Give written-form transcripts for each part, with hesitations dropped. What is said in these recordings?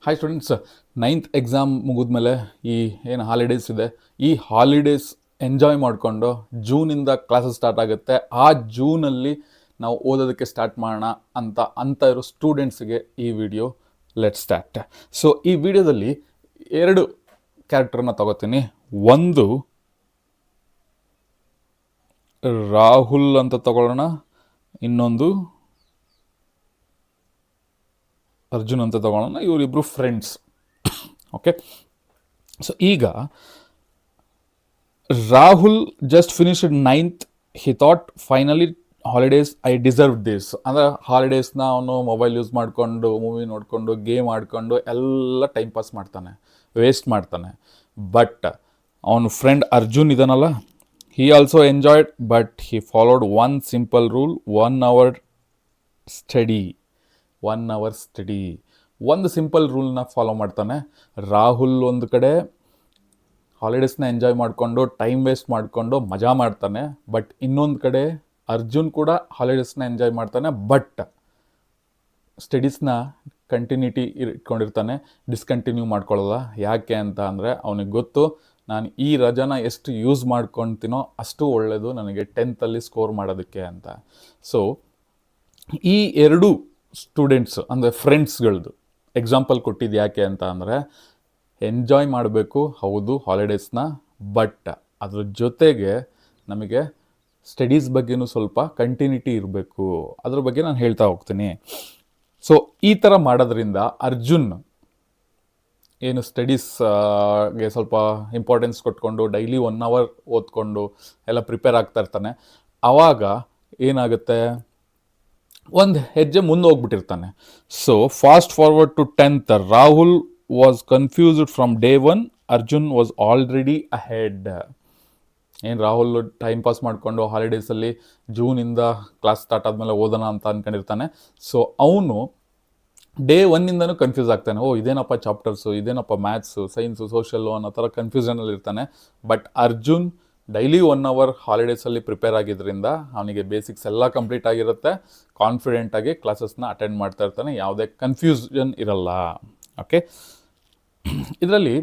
Hi students, ninth exam ಮುಗಿದ್ಮೇಲೆ ಈ ಏನು ಹಾಲಿಡೇಸ್ ಇದೆ, ಈ ಹಾಲಿಡೇಸ್ ಎಂಜಾಯ್ ಮಾಡಿಕೊಂಡು ಜೂನಿಂದ ಕ್ಲಾಸಸ್ ಸ್ಟಾರ್ಟ್ ಆಗುತ್ತೆ. ಆ ಜೂನಲ್ಲಿ ನಾವು ಓದೋದಕ್ಕೆ ಸ್ಟಾರ್ಟ್ ಮಾಡೋಣ ಅಂತ ಇರೋ ಸ್ಟೂಡೆಂಟ್ಸ್ಗೆ ಈ ವಿಡಿಯೋ ಲೆಟ್ ಸ್ಟಾರ್ಟ್. ಸೊ ಈ ವಿಡಿಯೋದಲ್ಲಿ ಎರಡು ಕ್ಯಾರೆಕ್ಟರ್ನ ತಗೋತೀನಿ. ಒಂದು ರಾಹುಲ್ ಅಂತ ತಗೊಳ್ಳೋಣ, ಇನ್ನೊಂದು ಅರ್ಜುನ್ ಅಂತ ತಗೊಳ್ಳೋಣ. ಇವರಿಬ್ಬರು ಫ್ರೆಂಡ್ಸ್. ಓಕೆ, ಸೊ ಈಗ Rahul just finished ninth. He thought finally holidays I deserve this. ಅಂದರೆ ಹಾಲಿಡೇಸ್ನ ಅವನು ಮೊಬೈಲ್ ಯೂಸ್ ಮಾಡಿಕೊಂಡು, ಮೂವಿ ನೋಡಿಕೊಂಡು, ಗೇಮ್ ಆಡ್ಕೊಂಡು ಎಲ್ಲ ಟೈಮ್ ಪಾಸ್ ಮಾಡ್ತಾನೆ, ವೇಸ್ಟ್ ಮಾಡ್ತಾನೆ. ಬಟ್ ಅವನ ಫ್ರೆಂಡ್ ಅರ್ಜುನ್ ಇದನ್ನಲ್ಲ, he also enjoyed, but he followed one simple rule, 1 hour study. 1 hour study, ಒಂದು ಸಿಂಪಲ್ ರೂಲ್ನ ಫಾಲೋ ಮಾಡ್ತಾನೆ. ರಾಹುಲ್ ಒಂದು ಕಡೆ ಹಾಲಿಡೇಸ್ನ ಎಂಜಾಯ್ ಮಾಡಿಕೊಂಡು ಟೈಮ್ ವೇಸ್ಟ್ ಮಾಡಿಕೊಂಡು ಮಜಾ ಮಾಡ್ತಾನೆ, ಬಟ್ ಇನ್ನೊಂದು ಕಡೆ ಅರ್ಜುನ್ ಕೂಡ ಹಾಲಿಡೇಸ್ನ ಎಂಜಾಯ್ ಮಾಡ್ತಾನೆ, ಬಟ್ ಸ್ಟಡೀಸ್ನ ಕಂಟಿನ್ಯೂಟಿ ಇಟ್ಕೊಂಡಿರ್ತಾನೆ, ಡಿಸ್ಕಂಟಿನ್ಯೂ ಮಾಡ್ಕೊಳ್ಳಲ್ಲ. ಯಾಕೆ ಅಂತ ಅಂದರೆ ಅವನಿಗೆ ಗೊತ್ತು, ನಾನು ಈ ರಜಾನ ಎಷ್ಟು ಯೂಸ್ ಮಾಡ್ಕೊತೀನೋ ಅಷ್ಟು ಒಳ್ಳೆಯದು ನನಗೆ 10th ಸ್ಕೋರ್ ಮಾಡೋದಕ್ಕೆ ಅಂತ. ಸೊ ಈ ಎರಡು ಸ್ಟೂಡೆಂಟ್ಸ್ ಅಂದರೆ ಫ್ರೆಂಡ್ಸ್ಗಳದ್ದು ಎಕ್ಸಾಂಪಲ್ ಕೊಟ್ಟಿದ್ದು ಯಾಕೆ ಅಂತ ಅಂದರೆ, ಎಂಜಾಯ್ ಮಾಡಬೇಕು ಹೌದು ಹಾಲಿಡೇಸ್ನ, ಬಟ್ ಅದ್ರ ಜೊತೆಗೆ ನಮಗೆ ಸ್ಟಡೀಸ್ ಬಗ್ಗೆನೂ ಸ್ವಲ್ಪ ಕಂಟಿನ್ಯೂಟಿ ಇರಬೇಕು. ಅದ್ರ ಬಗ್ಗೆ ನಾನು ಹೇಳ್ತಾ ಹೋಗ್ತೀನಿ. ಸೊ ಈ ಥರ ಮಾಡೋದ್ರಿಂದ ಅರ್ಜುನ್ ಏನು ಸ್ಟಡೀಸ್ಗೆ ಸ್ವಲ್ಪ ಇಂಪಾರ್ಟೆನ್ಸ್ ಕೊಟ್ಕೊಂಡು ಡೈಲಿ 1 hour ಓದ್ಕೊಂಡು ಎಲ್ಲ ಪ್ರಿಪೇರ್ ಆಗ್ತಾ ಇರ್ತಾನೆ. ಆವಾಗ ಏನಾಗುತ್ತೆ, ಒಂದು ಹೆಜ್ಜೆ ಮುಂದೆ ಹೋಗ್ಬಿಟ್ಟಿರ್ತಾನೆ. So fast forward to 10th, Rahul was confused from day 1, Arjun was already ahead. ಏನು ರಾಹುಲ್ ಟೈಮ್ ಪಾಸ್ ಮಾಡಿಕೊಂಡು ಹಾಲಿಡೇಸಲ್ಲಿ ಜೂನಿಂದ ಕ್ಲಾಸ್ ಸ್ಟಾರ್ಟ್ ಆದಮೇಲೆ ಓದೋಣ ಅಂತ ಅಂದ್ಕೊಂಡಿರ್ತಾನೆ. ಸೊ ಅವನು ಡೇ 1ಇಂದನೂ ಕನ್ಫ್ಯೂಸ್ ಆಗ್ತಾನೆ. ಇದೇನಪ್ಪ ಚಾಪ್ಟರ್ಸು, ಇದೇನಪ್ಪ ಮ್ಯಾಥ್ಸು, ಸೈನ್ಸು, ಸೋಷಲ್ಲು ಅನ್ನೋ ಥರ ಕನ್ಫ್ಯೂಷನಲ್ಲಿ ಇರ್ತಾನೆ. ಬಟ್ ಅರ್ಜುನ್ ಡೈಲಿ 1 hour ಹಾಲಿಡೇಸಲ್ಲಿ ಪ್ರಿಪೇರ್ ಆಗಿದ್ದರಿಂದ ಅವನಿಗೆ ಬೇಸಿಕ್ಸ್ ಎಲ್ಲ ಕಂಪ್ಲೀಟ್ ಆಗಿರುತ್ತೆ, ಕಾನ್ಫಿಡೆಂಟಾಗಿ ಕ್ಲಾಸಸ್ನ ಅಟೆಂಡ್ ಮಾಡ್ತಾ ಇರ್ತಾನೆ, ಯಾವುದೇ ಕನ್ಫ್ಯೂಷನ್ ಇರಲ್ಲ. ಓಕೆ, ಇದರಲ್ಲಿ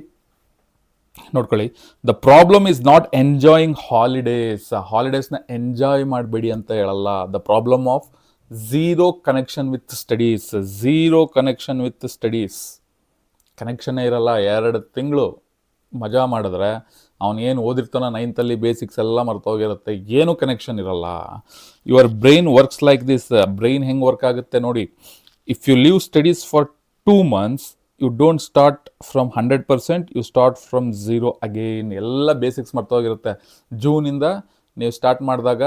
ನೋಡ್ಕೊಳ್ಳಿ, the problem is not enjoying holidays. ಹಾಲಿಡೇಸ್ನ ಎಂಜಾಯ್ ಮಾಡಬೇಡಿ ಅಂತ ಹೇಳಲ್ಲ. The problem of zero connection with studies. Zero connection with studies, ಕನೆಕ್ಷನ್ನೇ ಇರಲ್ಲ. 2 ತಿಂಗಳು ಮಜಾ ಮಾಡಿದ್ರೆ ಅವನು ಏನು ಓದಿರ್ತಾನೋ 9th ಬೇಸಿಕ್ಸ್ ಎಲ್ಲ ಮರ್ತೋಗಿರುತ್ತೆ, ಏನೂ ಕನೆಕ್ಷನ್ ಇರಲ್ಲ. Your brain works like this. Brain ಹೆಂಗೆ ವರ್ಕ್ ಆಗುತ್ತೆ ನೋಡಿ, if you leave studies for 2 months, you don't start from 100%, you start from 0 again. ಎಲ್ಲ ಬೇಸಿಕ್ಸ್ ಮರ್ತೋಗಿರುತ್ತೆ. ಜೂನಿಂದ ನೀವು ಸ್ಟಾರ್ಟ್ ಮಾಡಿದಾಗ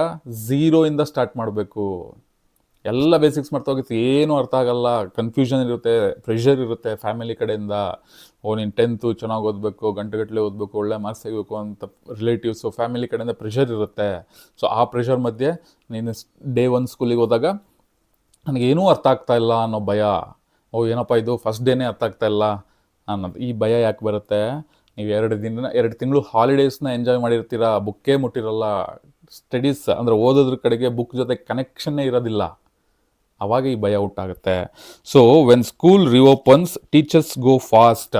0ಇಂದ ಸ್ಟಾರ್ಟ್ ಮಾಡಬೇಕು. ಎಲ್ಲ ಬೇಸಿಕ್ಸ್ ಮರ್ತೋಗುತ್ತೆ, ಏನೂ ಅರ್ಥ ಆಗಲ್ಲ, ಕನ್ಫ್ಯೂಷನ್ ಇರುತ್ತೆ, ಪ್ರೆಷರ್ ಇರುತ್ತೆ ಫ್ಯಾಮಿಲಿ ಕಡೆಯಿಂದ. ನೀನು 10th ಚೆನ್ನಾಗಿ ಓದಬೇಕು, ಗಂಟೆಗಟ್ಟಲೆ ಓದಬೇಕು, ಒಳ್ಳೆ ಮಾರ್ಕ್ಸ್ ತೆಗಿಬೇಕು ಅಂತ ರಿಲೇಟಿವ್ಸು ಫ್ಯಾಮಿಲಿ ಕಡೆಯಿಂದ ಪ್ರೆಷರ್ ಇರುತ್ತೆ. ಸೊ ಆ ಪ್ರೆಷರ್ ಮಧ್ಯೆ ನೀನು ಡೇ 1 ಸ್ಕೂಲಿಗೆ ಹೋದಾಗ ನನಗೇನೂ ಅರ್ಥ ಆಗ್ತಾ ಇಲ್ಲ ಅನ್ನೋ ಭಯ, ಏನಪ್ಪ ಇದು ಫಸ್ಟ್ ಡೇನೇ ಅರ್ಥ ಆಗ್ತಾ ಇಲ್ಲ ಅನ್ನೋದು, ಈ ಭಯ ಯಾಕೆ ಬರುತ್ತೆ? ನೀವು 2 ತಿಂಗಳು ಹಾಲಿಡೇಸ್ನ ಎಂಜಾಯ್ ಮಾಡಿರ್ತೀರ, ಬುಕ್ಕೇ ಮುಟ್ಟಿರಲ್ಲ. ಸ್ಟಡೀಸ್ ಅಂದರೆ ಓದೋದ್ರ ಕಡೆಗೆ ಬುಕ್ ಜೊತೆ ಕನೆಕ್ಷನ್ನೇ ಇರೋದಿಲ್ಲ, ಆವಾಗ ಈ ಭಯ ಉಂಟಾಗುತ್ತೆ. So when school reopens, teachers go fast.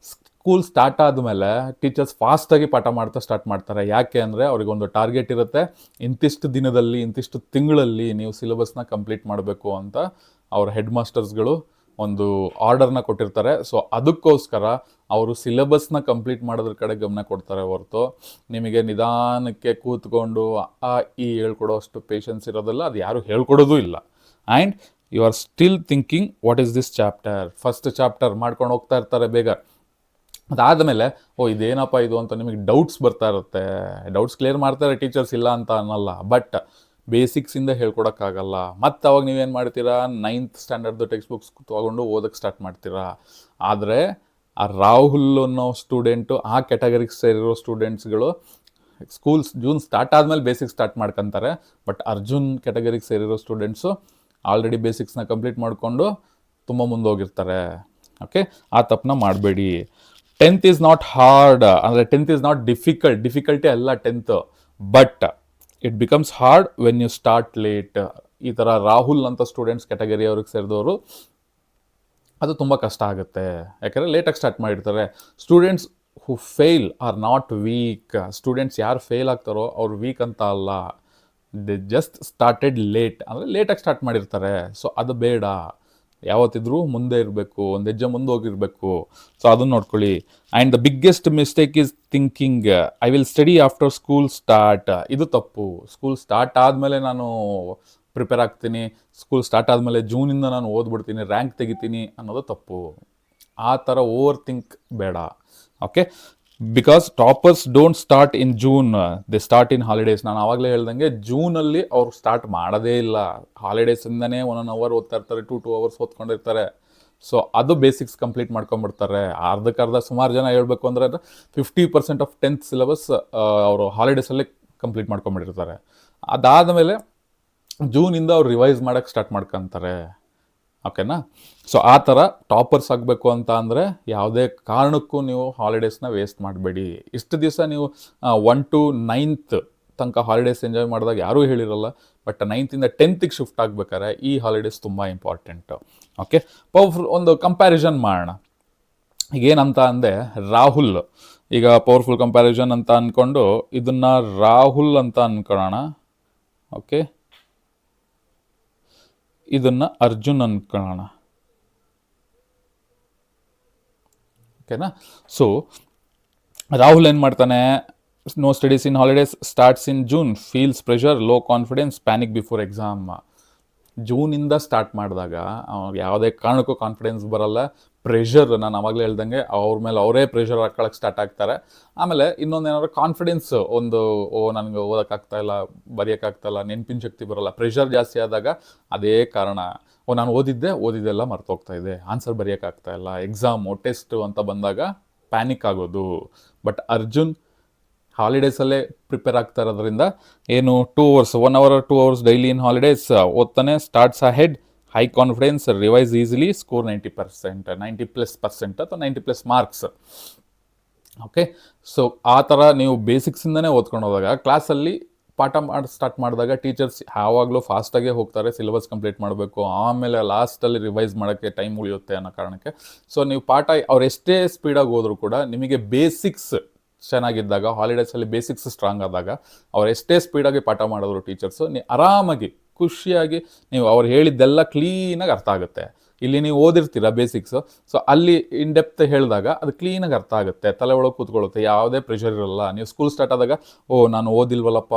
School start ಆದಮೇಲೆ ಟೀಚರ್ಸ್ ಫಾಸ್ಟಾಗಿ ಪಾಠ ಮಾಡ್ತಾ ಸ್ಟಾರ್ಟ್ ಮಾಡ್ತಾರೆ. ಯಾಕೆ ಅಂದರೆ ಅವ್ರಿಗೊಂದು ಟಾರ್ಗೆಟ್ ಇರುತ್ತೆ, ಇಂತಿಷ್ಟು ದಿನದಲ್ಲಿ, ಇಂತಿಷ್ಟು ತಿಂಗಳಲ್ಲಿ ನೀವು ಸಿಲೆಬಸ್ನ ಕಂಪ್ಲೀಟ್ ಮಾಡಬೇಕು ಅಂತ ಅವ್ರ ಹೆಡ್ ಮಾಸ್ಟರ್ಸ್ಗಳು ಒಂದು ಆರ್ಡರ್ನ ಕೊಟ್ಟಿರ್ತಾರೆ. ಸೊ ಅದಕ್ಕೋಸ್ಕರ ಅವರು ಸಿಲೆಬಸ್ನ ಕಂಪ್ಲೀಟ್ ಮಾಡೋದ್ರ ಕಡೆ ಗಮನ ಕೊಡ್ತಾರೆ ಹೊರತು ನಿಮಗೆ ನಿಧಾನಕ್ಕೆ ಕೂತ್ಕೊಂಡು ಈ ಹೇಳ್ಕೊಡೋ ಅಷ್ಟು ಪೇಷನ್ಸ್ ಇರೋದಿಲ್ಲ, ಅದು ಯಾರು ಹೇಳ್ಕೊಡೋದು ಇಲ್ಲ. And you are still thinking what is this chapter. First chapter ಮಾಡ್ಕೊಂಡು ಹೋಗ್ತಾ ಇರ್ತಾರೆ ಬೇಗ. ಅದಾದಮೇಲೆ ಇದೇನಪ್ಪ ಇದು ಅಂತ ನಿಮಗೆ ಡೌಟ್ಸ್ ಬರ್ತಾ ಇರುತ್ತೆ. ಡೌಟ್ಸ್ ಕ್ಲಿಯರ್ ಮಾಡ್ತಾರೆ ಟೀಚರ್ಸ್, ಇಲ್ಲ ಅಂತ ಅನ್ನಲ್ಲ, ಬಟ್ ಬೇಸಿಕ್ಸಿಂದ ಹೇಳ್ಕೊಡೋಕ್ಕಾಗಲ್ಲ. ಮತ್ತು ಅವಾಗ ನೀವೇನು ಮಾಡ್ತೀರಾ, 9th ಸ್ಟ್ಯಾಂಡರ್ಡ್ದು ಟೆಕ್ಸ್ಟ್ ಬುಕ್ಸ್ ತೊಗೊಂಡು ಓದೋಕ್ಕೆ ಸ್ಟಾರ್ಟ್ ಮಾಡ್ತೀರಾ. ಆದರೆ ಆ ರಾಹುಲ್ ಅನ್ನೋ ಸ್ಟೂಡೆಂಟು, ಆ ಕ್ಯಾಟಗರಿಗೆ ಸೇರಿರೋ ಸ್ಟೂಡೆಂಟ್ಸ್ಗಳು ಜೂನ್ ಸ್ಟಾರ್ಟ್ ಆದಮೇಲೆ ಬೇಸಿಕ್ಸ್ ಸ್ಟಾರ್ಟ್ ಮಾಡ್ಕೊತಾರೆ. ಬಟ್ ಅರ್ಜುನ್ ಕ್ಯಾಟಗರಿಗೆ ಸೇರಿರೋ ಸ್ಟೂಡೆಂಟ್ಸು ಆಲ್ರೆಡಿ ಬೇಸಿಕ್ಸ್ನ ಕಂಪ್ಲೀಟ್ ಮಾಡಿಕೊಂಡು ತುಂಬ ಮುಂದೋಗಿರ್ತಾರೆ. ಓಕೆ, ಆ ತಪ್ಪನ್ನ ಮಾಡಬೇಡಿ. 10th ಈಸ್ ನಾಟ್ ಹಾರ್ಡ್, ಅಂದರೆ 10th ಈಸ್ ನಾಟ್ ಡಿಫಿಕಲ್ಟಿ ಅಲ್ಲ 10th, but it becomes hard when you start late. ಈ ಥರ ರಾಹುಲ್ ಅಂತ ಸ್ಟೂಡೆಂಟ್ಸ್ ಕ್ಯಾಟಗರಿ ಅವ್ರಿಗೆ ಸೇರಿದವರು ಅದು ತುಂಬ ಕಷ್ಟ ಆಗುತ್ತೆ. ಯಾಕಂದರೆ ಲೇಟಾಗಿ ಸ್ಟಾರ್ಟ್ ಮಾಡಿರ್ತಾರೆ. Students who fail are not weak. Students ಯಾರು ಫೇಲ್ ಆಗ್ತಾರೋ ಅವ್ರು ವೀಕ್ ಅಂತ ಅಲ್ಲ. ದೆ ಜಸ್ಟ್ ಸ್ಟಾರ್ಟೆಡ್ ಲೇಟ್, ಅಂದರೆ ಲೇಟಾಗಿ ಸ್ಟಾರ್ಟ್ ಮಾಡಿರ್ತಾರೆ. ಸೊ ಅದು ಬೇಡ. ಯಾವತ್ತಿದ್ರೂ ಮುಂದೆ ಇರಬೇಕು, ಒಂದು ಹೆಜ್ಜೆ ಮುಂದೆ ಹೋಗಿರಬೇಕು. ಸೊ ಅದನ್ನು ನೋಡ್ಕೊಳ್ಳಿ. And the biggest mistake is thinking I will study after school start. ಇದು ತಪ್ಪು. ಸ್ಕೂಲ್ ಸ್ಟಾರ್ಟ್ ಆದಮೇಲೆ ನಾನು ಪ್ರಿಪೇರ್ ಆಗ್ತೀನಿ, ಸ್ಕೂಲ್ ಸ್ಟಾರ್ಟ್ ಆದಮೇಲೆ ಜೂನಿಂದ ನಾನು ಓದ್ಬಿಡ್ತೀನಿ, ರ್ಯಾಂಕ್ ತೆಗಿತೀನಿ ಅನ್ನೋದು ತಪ್ಪು. ಆ ಥರ ಓವರ್ ಥಿಂಕ್ ಬೇಡ. Okay, because toppers don't start in June, they start in holidays. ನಾನು ಆವಾಗಲೇ ಹೇಳ್ದಂಗೆ ಜೂನಲ್ಲಿ ಅವ್ರು ಸ್ಟಾರ್ಟ್ ಮಾಡೋದೇ ಇಲ್ಲ. ಹಾಲಿಡೇಸಿಂದನೇ 1 ಅವರ್ ಓದ್ತಾ ಇರ್ತಾರೆ, 2 ಅವರ್ಸ್ ಓದ್ಕೊಂಡಿರ್ತಾರೆ. ಸೊ ಅದು ಬೇಸಿಕ್ಸ್ ಕಂಪ್ಲೀಟ್ ಮಾಡ್ಕೊಂಬಿಡ್ತಾರೆ. ಅರ್ಧಕ್ಕರ್ಧ ಸುಮಾರು ಜನ ಹೇಳ್ಬೇಕು ಅಂದರೆ 50% ಆಫ್ 10th ಸಿಲೆಬಸ್ ಅವರು ಹಾಲಿಡೇಸಲ್ಲೇ ಕಂಪ್ಲೀಟ್ ಮಾಡ್ಕೊಂಬಿಟ್ಟಿರ್ತಾರೆ. ಅದಾದಮೇಲೆ ಜೂನಿಂದ ಅವ್ರು ರಿವೈಸ್ ಮಾಡೋಕ್ಕೆ ಸ್ಟಾರ್ಟ್ ಮಾಡ್ಕೊತಾರೆ. ಓಕೆನಾ? ಸೊ ಆ ಥರ ಟಾಪರ್ಸ್ ಆಗಬೇಕು ಅಂತ ಅಂದರೆ ಯಾವುದೇ ಕಾರಣಕ್ಕೂ ನೀವು ಹಾಲಿಡೇಸ್ನ ವೇಸ್ಟ್ ಮಾಡಬೇಡಿ. ಇಷ್ಟು ದಿವಸ ನೀವು 1 to 9th ತನಕ ಹಾಲಿಡೇಸ್ ಎಂಜಾಯ್ ಮಾಡಿದಾಗ ಯಾರೂ ಹೇಳಿರಲ್ಲ. ಬಟ್ 9th-ಇಂದ 10th ಶಿಫ್ಟ್ ಆಗಬೇಕಾದ್ರೆ ಈ ಹಾಲಿಡೇಸ್ ತುಂಬ ಇಂಪಾರ್ಟೆಂಟು. ಓಕೆ, ಪವರ್ಫುಲ್ ಒಂದು ಕಂಪ್ಯಾರಿಸನ್ ಮಾಡೋಣ. ಈಗೇನಂತ ಅಂದೆ, ರಾಹುಲ್, ಈಗ ಪವರ್ಫುಲ್ ಕಂಪ್ಯಾರಿಸನ್ ಅಂತ ಅಂದ್ಕೊಂಡು ಇದನ್ನು ರಾಹುಲ್ ಅಂತ ಅಂದ್ಕೊಳ್ಳೋಣ. ಓಕೆ, ಇದನ್ನು ಅರ್ಜುನ್ ಅಂದ್ಕೊಳ್ಳೋಣ. ಓಕೆನಾ? ಸೊ ರಾಹುಲ್ ಏನು ಮಾಡ್ತಾನೆ, no studies in holidays, starts in June, feels pressure, low confidence, panic before exam. ಜೂನಿಂದ ಸ್ಟಾರ್ಟ್ ಮಾಡಿದಾಗ ಅವ್ರಿಗೆ ಯಾವುದೇ ಕಾರಣಕ್ಕೂ ಕಾನ್ಫಿಡೆನ್ಸ್ ಬರಲ್ಲ. ಪ್ರೆಷರ್, ನಾನು ಆವಾಗಲೇ ಹೇಳ್ದಂಗೆ ಅವ್ರ ಮೇಲೆ ಅವರೇ ಪ್ರೆಷರ್ ಹಾಕೊಳ್ಳೋಕೆ ಸ್ಟಾರ್ಟ್ ಆಗ್ತಾರೆ. ಆಮೇಲೆ ಇನ್ನೊಂದು ಏನಾದ್ರು ಕಾನ್ಫಿಡೆನ್ಸ್, ಒಂದು ನನಗೆ ಓದೋಕ್ಕಾಗ್ತಾಯಿಲ್ಲ, ಬರೆಯೋಕ್ಕಾಗ್ತಾಯಿಲ್ಲ, ನೆನಪಿನ ಶಕ್ತಿ ಬರೋಲ್ಲ. ಪ್ರೆಷರ್ ಜಾಸ್ತಿ ಆದಾಗ ಅದೇ ಕಾರಣ. ನಾನು ಓದಿದ್ದೆಲ್ಲ ಮರ್ತೋಗ್ತಾ ಇದೆ, ಆನ್ಸರ್ ಬರೆಯೋಕ್ಕಾಗ್ತಾಯಿಲ್ಲ, ಎಕ್ಸಾಮು ಟೆಸ್ಟು ಅಂತ ಬಂದಾಗ ಪ್ಯಾನಿಕ್ ಆಗೋದು. ಬಟ್ ಅರ್ಜುನ್ ಹಾಲಿಡೇಸಲ್ಲೇ ಪ್ರಿಪೇರ್ ಆಗ್ತಾ ಇರೋದ್ರಿಂದ ಏನು 2 hours, 1 hour 2 hours ಡೈಲಿ ಇನ್ ಹಾಲಿಡೇಸ್ ಓದ್ತಾನೆ, starts ahead, high confidence, revise easily, score 90%, 90+% ಅಥವಾ 90+ ಮಾರ್ಕ್ಸ್. ಓಕೆ, ಸೊ ಆ ಥರ ನೀವು ಬೇಸಿಕ್ಸಿಂದನೇ ಓದ್ಕೊಂಡು ಹೋದಾಗ ಕ್ಲಾಸಲ್ಲಿ ಪಾಠ ಸ್ಟಾರ್ಟ್ ಮಾಡಿದಾಗ ಟೀಚರ್ಸ್ ಯಾವಾಗಲೂ ಫಾಸ್ಟಾಗೇ ಹೋಗ್ತಾರೆ, ಸಿಲೆಬಸ್ ಕಂಪ್ಲೀಟ್ ಮಾಡಬೇಕು, ಆಮೇಲೆ ಲಾಸ್ಟಲ್ಲಿ ರಿವೈಸ್ ಮಾಡೋಕ್ಕೆ ಟೈಮ್ ಉಳಿಯುತ್ತೆ ಅನ್ನೋ ಕಾರಣಕ್ಕೆ. ಸೊ ನೀವು ಪಾಠ ಅವ್ರು ಎಷ್ಟೇ ಸ್ಪೀಡಾಗಿ ಹೋದರೂ ಕೂಡ ನಿಮಗೆ ಬೇಸಿಕ್ಸ್ ಚೆನ್ನಾಗಿದ್ದಾಗ, ಹಾಲಿಡೇಸಲ್ಲಿ ಬೇಸಿಕ್ಸ್ ಸ್ಟ್ರಾಂಗ್ ಆದಾಗ, ಅವ್ರು ಎಷ್ಟೇ ಸ್ಪೀಡಾಗಿ ಪಾಠ ಮಾಡಿದ್ರು ಟೀಚರ್ಸು, ನೀವು ಆರಾಮಾಗಿ ಖುಷಿಯಾಗಿ ನೀವು ಅವ್ರು ಹೇಳಿದ್ದೆಲ್ಲ ಕ್ಲೀನಾಗಿ ಅರ್ಥ ಆಗುತ್ತೆ. ಇಲ್ಲಿ ನೀವು ಓದಿರ್ತೀರ ಬೇಸಿಕ್ಸು, ಸೊ ಅಲ್ಲಿ ಇನ್ ಡೆಪ್ತ್ ಹೇಳಿದಾಗ ಅದು ಕ್ಲೀನಾಗಿ ಅರ್ಥ ಆಗುತ್ತೆ, ತಲೆ ಒಳಗೆ ಕೂತ್ಕೊಳ್ಳುತ್ತೆ, ಯಾವುದೇ ಪ್ರೆಷರ್ ಇರಲ್ಲ. ನೀವು ಸ್ಕೂಲ್ ಸ್ಟಾರ್ಟ್ ಆದಾಗ ನಾನು ಓದಿಲ್ವಲ್ಲಪ್ಪ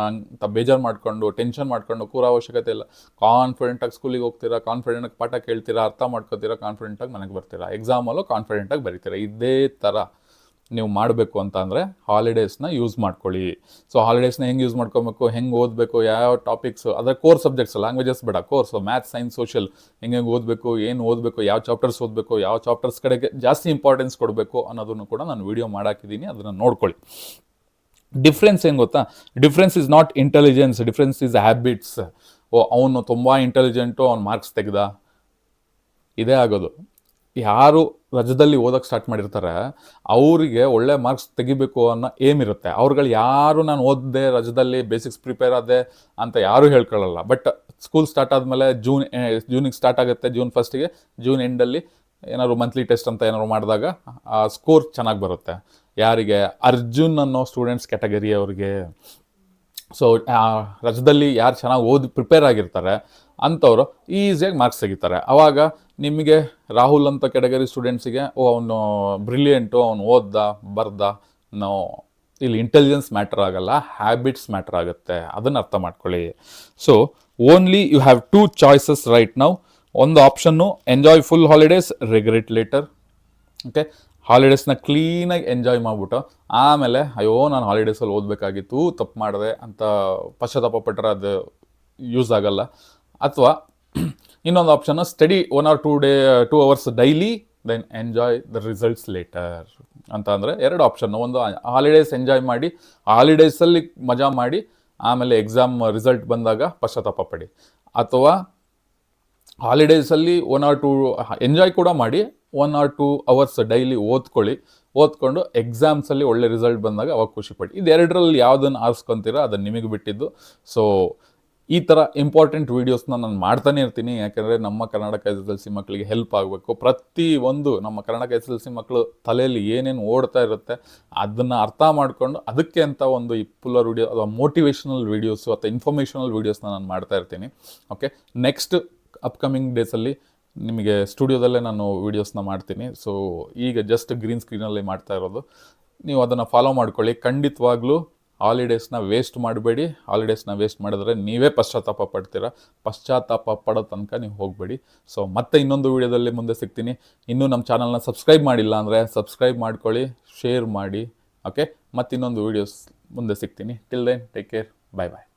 ಅಂತ ಬೇಜಾರು ಮಾಡಿಕೊಂಡು ಟೆನ್ಷನ್ ಮಾಡ್ಕೊಂಡು ಕೂರೋ ಅವಶ್ಯಕತೆ ಇಲ್ಲ. ಕಾನ್ಫಿಡೆಂಟಾಗಿ ಸ್ಕೂಲಿಗೆ ಹೋಗ್ತೀರಾ, ಕಾನ್ಫಿಡೆಂಟಾಗಿ ಪಾಠ ಕೇಳ್ತೀರಾ, ಅರ್ಥ ಮಾಡ್ಕೋತೀರಾ, ಕಾನ್ಫಿಡೆಂಟಾಗಿ ಮನೆಗೆ ಬರ್ತೀರಾ, ಎಕ್ಸಾಮಲ್ಲೂ ಕಾನ್ಫಿಡೆಂಟಾಗಿ ಬರೀತೀರಾ. ಇದೇ ಥರ ನೀವು ಮಾಡಬೇಕು ಅಂತ ಅಂದರೆ ಹಾಲಿಡೇಸ್ನ ಯೂಸ್ ಮಾಡ್ಕೊಳ್ಳಿ. ಸೊ ಹಾಲಿಡೇಸ್ನ ಹೆಂಗೆ ಯೂಸ್ ಮಾಡ್ಕೊಬೇಕು, ಹೆಂಗೆ ಓದಬೇಕು, ಯಾವ ಟಾಪಿಕ್ಸು, ಅದರ ಕೋರ್ ಸಬ್ಜೆಕ್ಟ್ಸ್, ಲ್ಯಾಂಗ್ವೇಜಸ್ ಬೇಡ, ಕೋರ್ಸು ಮ್ಯಾಥ್ಸ್, ಸೈನ್ಸ್, ಸೋಷಿಯಲ್, ಹೆಂಗೆ ಓದಬೇಕು, ಏನು ಓದಬೇಕು, ಯಾವ ಚಾಪ್ಟರ್ಸ್ ಓದಬೇಕು, ಯಾವ ಚಾಪ್ಟರ್ಸ್ ಕಡೆಗೆ ಜಾಸ್ತಿ ಇಂಪಾರ್ಟೆನ್ಸ್ ಕೊಡಬೇಕು ಅನ್ನೋದನ್ನು ಕೂಡ ನಾನು ವೀಡಿಯೋ ಮಾಡಾಕಿದ್ದೀನಿ, ಅದನ್ನು ನೋಡ್ಕೊಳ್ಳಿ. ಡಿಫ್ರೆನ್ಸ್ ಏನು ಗೊತ್ತಾ, difference is not intelligence, difference is habits. ಅವನು ತುಂಬ ಇಂಟೆಲಿಜೆಂಟು, ಅವ್ನು ಮಾರ್ಕ್ಸ್ ತೆಗೆದ, ಇದೇ ಆಗೋದು. ಯಾರು ರಜದಲ್ಲಿ ಓದೋಕ್ಕೆ ಸ್ಟಾರ್ಟ್ ಮಾಡಿರ್ತಾರೆ ಅವರಿಗೆ ಒಳ್ಳೆ ಮಾರ್ಕ್ಸ್ ತೆಗಿಬೇಕು ಅನ್ನೋ ಏಮ್ ಇರುತ್ತೆ. ಅವ್ರುಗಳು ಯಾರು ನಾನು ಓದಿದೆ ರಜದಲ್ಲಿ, ಬೇಸಿಕ್ಸ್ ಪ್ರಿಪೇರ್ ಆದೆ ಅಂತ ಯಾರೂ ಹೇಳ್ಕೊಳ್ಳಲ್ಲ. ಬಟ್ ಸ್ಕೂಲ್ ಸ್ಟಾರ್ಟ್ ಆದಮೇಲೆ ಜೂನಿಗೆ ಸ್ಟಾರ್ಟ್ ಆಗುತ್ತೆ, ಜೂನ್ 1st, ಜೂನ್ ಎಂಡಲ್ಲಿ ಏನಾದ್ರು ಮಂತ್ಲಿ ಟೆಸ್ಟ್ ಅಂತ ಏನಾದ್ರು ಮಾಡಿದಾಗ ಆ ಸ್ಕೋರ್ ಚೆನ್ನಾಗಿ ಬರುತ್ತೆ. ಯಾರಿಗೆ? ಅರ್ಜುನ್ ಅನ್ನೋ ಸ್ಟೂಡೆಂಟ್ಸ್ ಕ್ಯಾಟಗರಿ ಅವ್ರಿಗೆ. ಸೊ ರಜದಲ್ಲಿ ಯಾರು ಚೆನ್ನಾಗಿ ಓದಿ ಪ್ರಿಪೇರ್ ಆಗಿರ್ತಾರೆ ಅಂಥವ್ರು ಈಸಿಯಾಗಿ ಮಾರ್ಕ್ಸ್ ತೆಗಿತಾರೆ. ಆವಾಗ ನಿಮಗೆ ರಾಹುಲ್ ಅಂತ ಕ್ಯಾಟಗರಿ ಸ್ಟೂಡೆಂಟ್ಸಿಗೆ ಅವನು ಬ್ರಿಲಿಯಂಟು, ಅವನು ಓದ್ದ ಬರ್ದ, ಇಲ್ಲಿ ಇಂಟೆಲಿಜೆನ್ಸ್ ಮ್ಯಾಟರ್ ಆಗಲ್ಲ, ಹ್ಯಾಬಿಟ್ಸ್ ಮ್ಯಾಟರ್ ಆಗುತ್ತೆ. ಅದನ್ನು ಅರ್ಥ ಮಾಡ್ಕೊಳ್ಳಿ. So only you have 2 choices right now. ಒಂದು option enjoy full holidays, regret later. Okay, ಹಾಲಿಡೇಸ್ನ ಕ್ಲೀನಾಗಿ ಎಂಜಾಯ್ ಮಾಡಿಬಿಟ್ಟು ಆಮೇಲೆ ಅಯ್ಯೋ ನಾನು ಹಾಲಿಡೇಸಲ್ಲಿ ಓದಬೇಕಾಗಿತ್ತು, ತಪ್ಪು ಮಾಡಿದೆ ಅಂತ ಪಶ್ಚಾತ್ತಾಪ ಪಟ್ಟರೆ ಅದು ಯೂಸ್ ಆಗಲ್ಲ. ಅಥವಾ ಇನ್ನೊಂದು option study 1 or 2 hours daily, then enjoy the results later ಅಂತ. ಅಂದರೆ 2 ಆಪ್ಷನ್ನು. ಒಂದು ಹಾಲಿಡೇಸ್ ಎಂಜಾಯ್ ಮಾಡಿ, ಹಾಲಿಡೇಸಲ್ಲಿ ಮಜಾ ಮಾಡಿ, ಆಮೇಲೆ ಎಕ್ಸಾಮ್ ರಿಸಲ್ಟ್ ಬಂದಾಗ ಪಶ್ಚಾತ್ತಾಪ ಪಡಿ. ಅಥವಾ ಹಾಲಿಡೇಸಲ್ಲಿ 1 or 2 ಎಂಜಾಯ್ ಕೂಡ ಮಾಡಿ, 1 or 2 hours ಡೈಲಿ ಓದ್ಕೊಂಡು ಎಕ್ಸಾಮ್ಸಲ್ಲಿ ಒಳ್ಳೆ ರಿಸಲ್ಟ್ ಬಂದಾಗ ಅವಾಗ ಖುಷಿಪಡಿ. ಇದು 2ರಲ್ಲಿ ಯಾವುದನ್ನು ಆರಿಸ್ಕೊತೀರೋ ಅದನ್ನು ನಿಮಗೆ ಬಿಟ್ಟಿದ್ದು. ಸೊ ಈ ಥರ ಇಂಪಾರ್ಟೆಂಟ್ ವೀಡಿಯೋಸ್ನ ನಾನು ಮಾಡ್ತಾನೆ ಇರ್ತೀನಿ. ಯಾಕೆಂದರೆ ನಮ್ಮ ಕರ್ನಾಟಕ SSLC ಮಕ್ಕಳಿಗೆ ಹೆಲ್ಪ್ ಆಗಬೇಕು. ಪ್ರತಿ ಒಂದು ನಮ್ಮ ಕರ್ನಾಟಕ SSLC ಮಕ್ಕಳು ತಲೆಯಲ್ಲಿ ಏನೇನು ಓಡ್ತಾ ಇರುತ್ತೆ ಅದನ್ನು ಅರ್ಥ ಮಾಡಿಕೊಂಡು ಅದಕ್ಕೆ ಅಂತ ಒಂದು ಈ ಪುಲ್ಲರ್ ವೀಡಿಯೋ ಅಥವಾ ಮೋಟಿವೇಶನಲ್ ವೀಡಿಯೋಸು ಅಥವಾ ಇನ್ಫಾರ್ಮೇಷನಲ್ ವೀಡಿಯೋಸ್ನ ನಾನು ಮಾಡ್ತಾ ಇರ್ತೀನಿ. ಓಕೆ, ನೆಕ್ಸ್ಟ್ ಅಪ್ಕಮಿಂಗ್ ಡೇಸಲ್ಲಿ ನಿಮಗೆ ಸ್ಟುಡಿಯೋದಲ್ಲೇ ನಾನು ವೀಡಿಯೋಸ್ನ ಮಾಡ್ತೀನಿ. ಸೊ ಈಗ ಜಸ್ಟ್ ಗ್ರೀನ್ ಸ್ಕ್ರೀನಲ್ಲಿ ಮಾಡ್ತಾ ಇರೋದು, ನೀವು ಅದನ್ನು ಫಾಲೋ ಮಾಡ್ಕೊಳ್ಳಿ. ಖಂಡಿತವಾಗ್ಲೂ ಹಾಲಿಡೇಸ್ನ ವೇಸ್ಟ್ ಮಾಡಬೇಡಿ. ಹಾಲಿಡೇಸ್ನ ವೇಸ್ಟ್ ಮಾಡಿದ್ರೆ ನೀವೇ ಪಶ್ಚಾತ್ತಾಪ ಪಡ್ತೀರಾ. ಪಶ್ಚಾತ್ತಾಪ ಪಡೋ ತನಕ ನೀವು ಹೋಗಬೇಡಿ. ಸೊ ಮತ್ತೆ ಇನ್ನೊಂದು ವೀಡಿಯೋದಲ್ಲಿ ಮುಂದೆ ಸಿಗ್ತೀನಿ. ಇನ್ನೂ ನಮ್ಮ ಚಾನಲ್ನ ಸಬ್ಸ್ಕ್ರೈಬ್ ಮಾಡಿಲ್ಲ ಅಂದರೆ ಸಬ್ಸ್ಕ್ರೈಬ್ ಮಾಡ್ಕೊಳ್ಳಿ, ಶೇರ್ ಮಾಡಿ. ಓಕೆ, ಮತ್ತಿನ್ನೊಂದು ವೀಡಿಯೋಸ್ ಮುಂದೆ ಸಿಗ್ತೀನಿ. ಟಿಲ್ ದೆನ್ ಟೇಕ್ ಕೇರ್, ಬಾಯ್ ಬಾಯ್.